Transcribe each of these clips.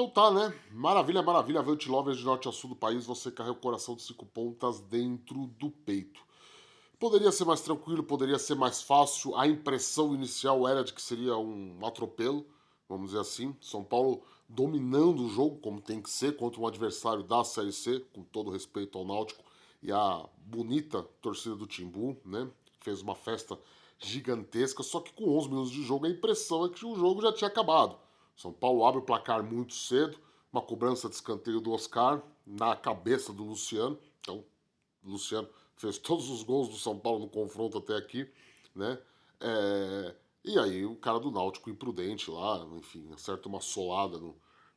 Então tá, né? Maravilha, maravilha. Avante Lovers de norte a sul do país, você carrega o coração de 5 pontas dentro do peito. Poderia ser mais tranquilo, poderia ser mais fácil. A impressão inicial era de que seria um atropelo, vamos dizer assim. São Paulo dominando o jogo, como tem que ser, contra um adversário da Série C, com todo respeito ao Náutico e a bonita torcida do Timbu, né? Fez uma festa gigantesca, só que com 11 minutos de jogo a impressão é que o jogo já tinha acabado. São Paulo abre o placar muito cedo, uma cobrança de escanteio do Oscar na cabeça do Luciano. Então, o Luciano fez todos os gols do São Paulo no confronto até aqui, né? E aí o cara do Náutico imprudente lá, enfim, acerta uma solada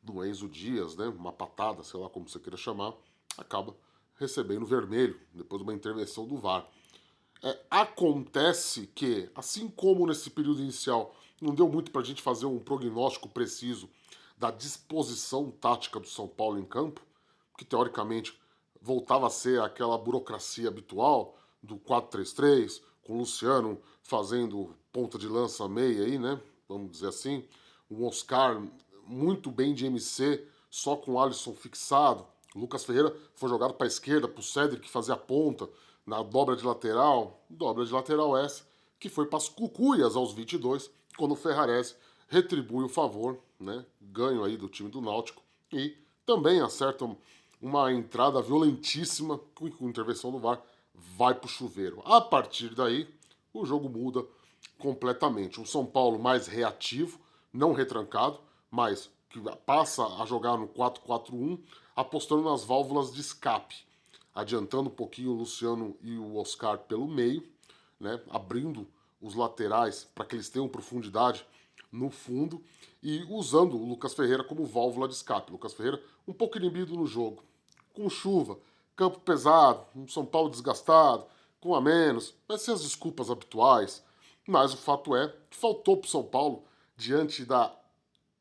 no Enzo Dias, né? Uma patada, sei lá como você queira chamar, acaba recebendo vermelho depois de uma intervenção do VAR. Acontece que, assim como nesse período inicial não deu muito para a gente fazer um prognóstico preciso da disposição tática do São Paulo em campo, que teoricamente voltava a ser aquela burocracia habitual do 4-3-3, com o Luciano fazendo ponta de lança meia aí, né? Vamos dizer assim. O Oscar muito bem de MC, só com o Alisson fixado. O Lucas Ferreira foi jogado para a esquerda, para o Cedric fazer a ponta na dobra de lateral essa, que foi para as cucuias aos 22, quando o Ferrarese retribui o favor, né? Ganho aí do time do Náutico e também acerta uma entrada violentíssima com intervenção do VAR, vai pro chuveiro. A partir daí, o jogo muda completamente. Um São Paulo mais reativo, não retrancado, mas que passa a jogar no 4-4-1, apostando nas válvulas de escape, adiantando um pouquinho o Luciano e o Oscar pelo meio, né, abrindo os laterais para que eles tenham profundidade no fundo e usando o Lucas Ferreira como válvula de escape. O Lucas Ferreira um pouco inibido no jogo, com chuva, campo pesado, um São Paulo desgastado, com a menos, vai ser as desculpas habituais, mas o fato é que faltou para o São Paulo, diante da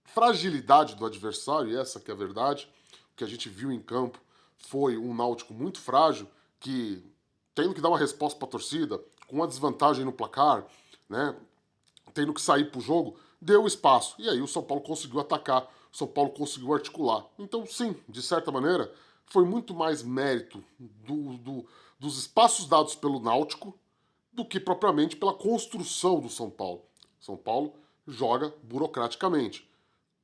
fragilidade do adversário, e essa que é a verdade, o que a gente viu em campo foi um Náutico muito frágil, que tendo que dar uma resposta para a torcida, com uma desvantagem no placar, né, tendo que sair para o jogo, deu espaço. E aí o São Paulo conseguiu atacar, o São Paulo conseguiu articular. Então, sim, de certa maneira, foi muito mais mérito dos espaços dados pelo Náutico do que propriamente pela construção do São Paulo. São Paulo joga burocraticamente,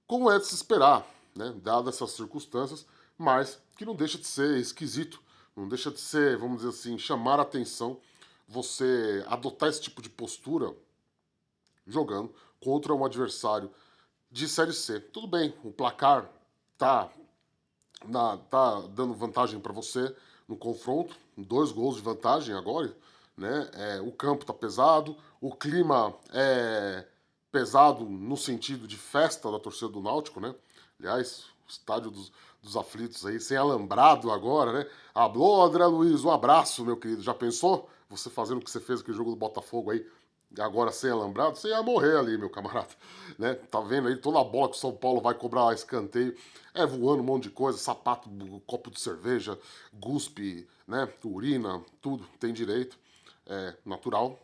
como é de se esperar, né, dadas essas circunstâncias, mas que não deixa de ser esquisito, não deixa de ser, vamos dizer assim, chamar a atenção você adotar esse tipo de postura jogando contra um adversário de Série C. Tudo bem, o placar tá, tá dando vantagem para você no confronto, 2 gols de vantagem agora, né? O campo tá pesado, o clima é pesado no sentido de festa da torcida do Náutico, né? Aliás, o estádio dos aflitos aí, sem alambrado agora, né? Alô, André Luiz, um abraço, meu querido. Já pensou? Você fazendo o que você fez aquele jogo do Botafogo aí, agora sem alambrado, você ia morrer ali, meu camarada. Né? Tá vendo aí toda a bola que o São Paulo vai cobrar escanteio, voando um monte de coisa, sapato, copo de cerveja, guspe, né? Urina, tudo, tem direito. É natural.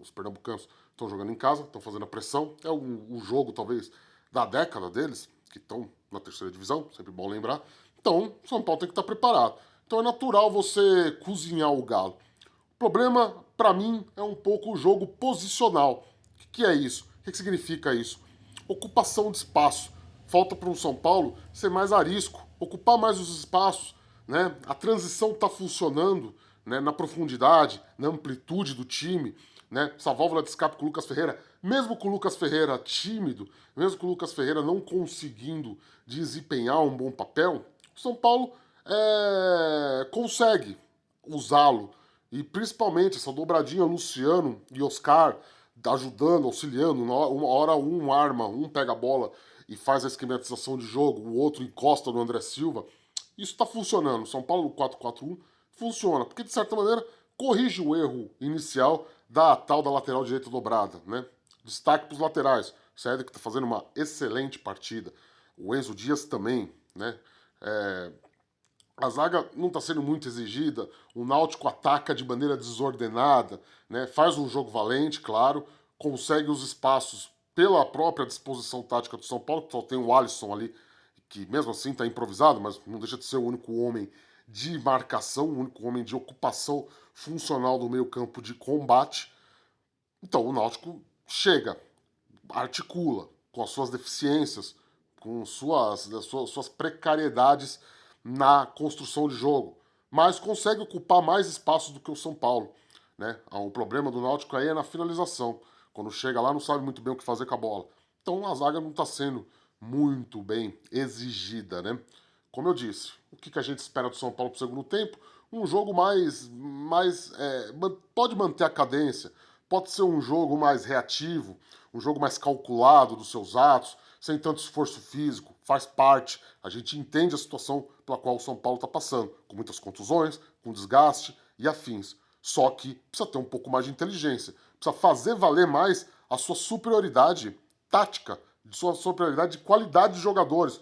Os pernambucanos estão jogando em casa, estão fazendo a pressão. É o jogo, talvez, da década deles, que estão na terceira divisão, sempre bom lembrar. Então, o São Paulo tem que estar preparado. Então é natural você cozinhar o galo. O problema, para mim, é um pouco o jogo posicional. O que é isso? O que significa isso? Ocupação de espaço. Falta para o São Paulo ser mais arisco, ocupar mais os espaços. Né? A transição está funcionando, né? Na profundidade, na amplitude do time. Né? Essa válvula de escape com o Lucas Ferreira, mesmo com o Lucas Ferreira tímido, mesmo com o Lucas Ferreira não conseguindo desempenhar um bom papel, o São Paulo consegue usá-lo. E principalmente essa dobradinha Luciano e Oscar ajudando, auxiliando. Uma hora um arma, um pega a bola e faz a esquematização de jogo, o outro encosta no André Silva. Isso está funcionando. São Paulo 4-4-1 funciona, porque de certa maneira corrige o erro inicial da tal da lateral direita dobrada. Né? Destaque para os laterais. O Cedric está fazendo uma excelente partida. O Enzo Dias também. Né? A zaga não está sendo muito exigida, o Náutico ataca de maneira desordenada, né? Faz um jogo valente, claro, consegue os espaços pela própria disposição tática do São Paulo, que só tem o Alisson ali, que mesmo assim está improvisado, mas não deixa de ser o único homem de marcação, o único homem de ocupação funcional do meio-campo de combate. Então o Náutico chega, articula com as suas deficiências, com suas precariedades na construção de jogo, mas consegue ocupar mais espaço do que o São Paulo. Né? O problema do Náutico aí é na finalização. Quando chega lá, não sabe muito bem o que fazer com a bola. Então a zaga não está sendo muito bem exigida, né? Como eu disse, o que a gente espera do São Paulo para o segundo tempo? Um jogo pode manter a cadência, pode ser um jogo mais reativo, um jogo mais calculado dos seus atos, sem tanto esforço físico, faz parte. A gente entende a situação pela qual o São Paulo está passando, com muitas contusões, com desgaste e afins. Só que precisa ter um pouco mais de inteligência, precisa fazer valer mais a sua superioridade tática, sua superioridade de qualidade de jogadores,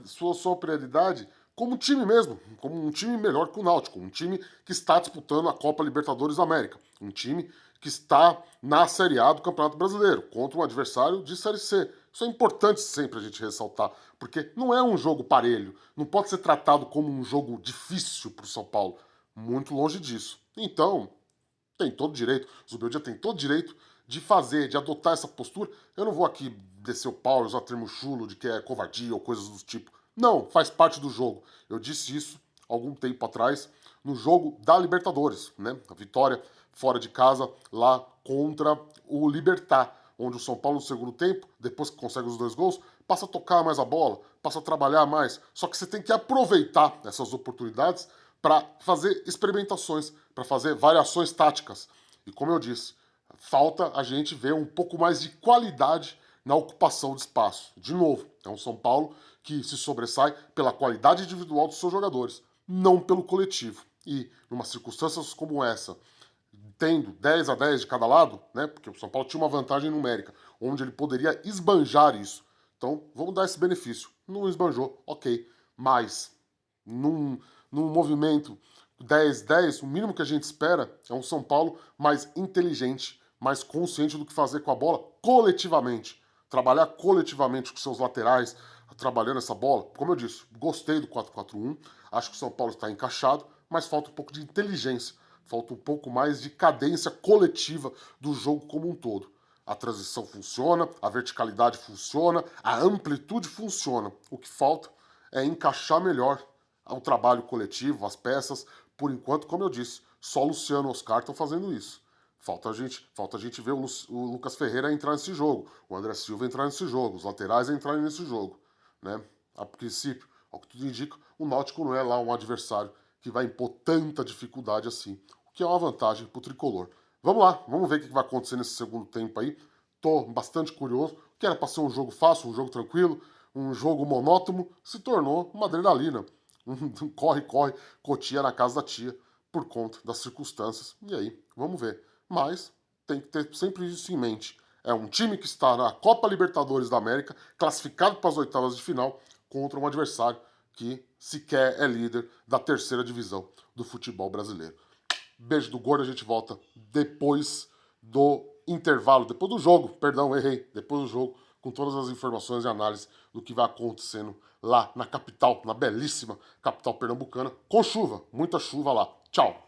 sua superioridade como time mesmo, como um time melhor que o Náutico, um time que está disputando a Copa Libertadores da América, um time que está na Série A do Campeonato Brasileiro, contra um adversário de Série C. Isso é importante sempre a gente ressaltar, porque não é um jogo parelho, não pode ser tratado como um jogo difícil para o São Paulo, muito longe disso. Então, tem todo direito, o Zubeldia tem todo direito de fazer, de adotar essa postura. Eu não vou aqui descer o pau e usar termo chulo de que é covardia ou coisas do tipo. Não, faz parte do jogo. Eu disse isso algum tempo atrás no jogo da Libertadores, né? A vitória fora de casa lá contra o Libertad, onde o São Paulo no segundo tempo, depois que consegue os 2 gols, passa a tocar mais a bola, passa a trabalhar mais. Só que você tem que aproveitar essas oportunidades para fazer experimentações, para fazer variações táticas. E como eu disse, falta a gente ver um pouco mais de qualidade na ocupação de espaço. De novo, é um São Paulo que se sobressai pela qualidade individual dos seus jogadores, não pelo coletivo. E, numa circunstâncias como essa, tendo 10 a 10 de cada lado, né, porque o São Paulo tinha uma vantagem numérica, onde ele poderia esbanjar isso. Então, vamos dar esse benefício. Não esbanjou, ok. Mas, num movimento 10-10, o mínimo que a gente espera é um São Paulo mais inteligente, mais consciente do que fazer com a bola coletivamente. Trabalhar coletivamente com seus laterais, trabalhando essa bola. Como eu disse, gostei do 4-4-1, acho que o São Paulo está encaixado, mas falta um pouco de inteligência, falta um pouco mais de cadência coletiva do jogo como um todo. A transição funciona, a verticalidade funciona, a amplitude funciona. O que falta é encaixar melhor o trabalho coletivo, as peças. Por enquanto, como eu disse, só Luciano e Oscar estão fazendo isso. Falta a gente ver o Lucas Ferreira entrar nesse jogo, o André Silva entrar nesse jogo, os laterais entrarem nesse jogo. Né? A princípio, ao que tudo indica, o Náutico não é lá um adversário que vai impor tanta dificuldade assim, o que é uma vantagem para o tricolor. Vamos lá, vamos ver o que vai acontecer nesse segundo tempo aí. Tô bastante curioso. Que era para ser um jogo fácil, um jogo tranquilo, um jogo monótono, se tornou uma adrenalina. Um corre, cotia na casa da tia, por conta das circunstâncias. E aí, vamos ver. Mas tem que ter sempre isso em mente. É um time que está na Copa Libertadores da América, classificado para as oitavas de final, contra um adversário que sequer é líder da terceira divisão do futebol brasileiro. Beijo do gordo, a gente volta depois do intervalo, depois do jogo, perdão, errei, depois do jogo, com todas as informações e análise do que vai acontecendo lá na capital, na belíssima capital pernambucana, com chuva, muita chuva lá. Tchau!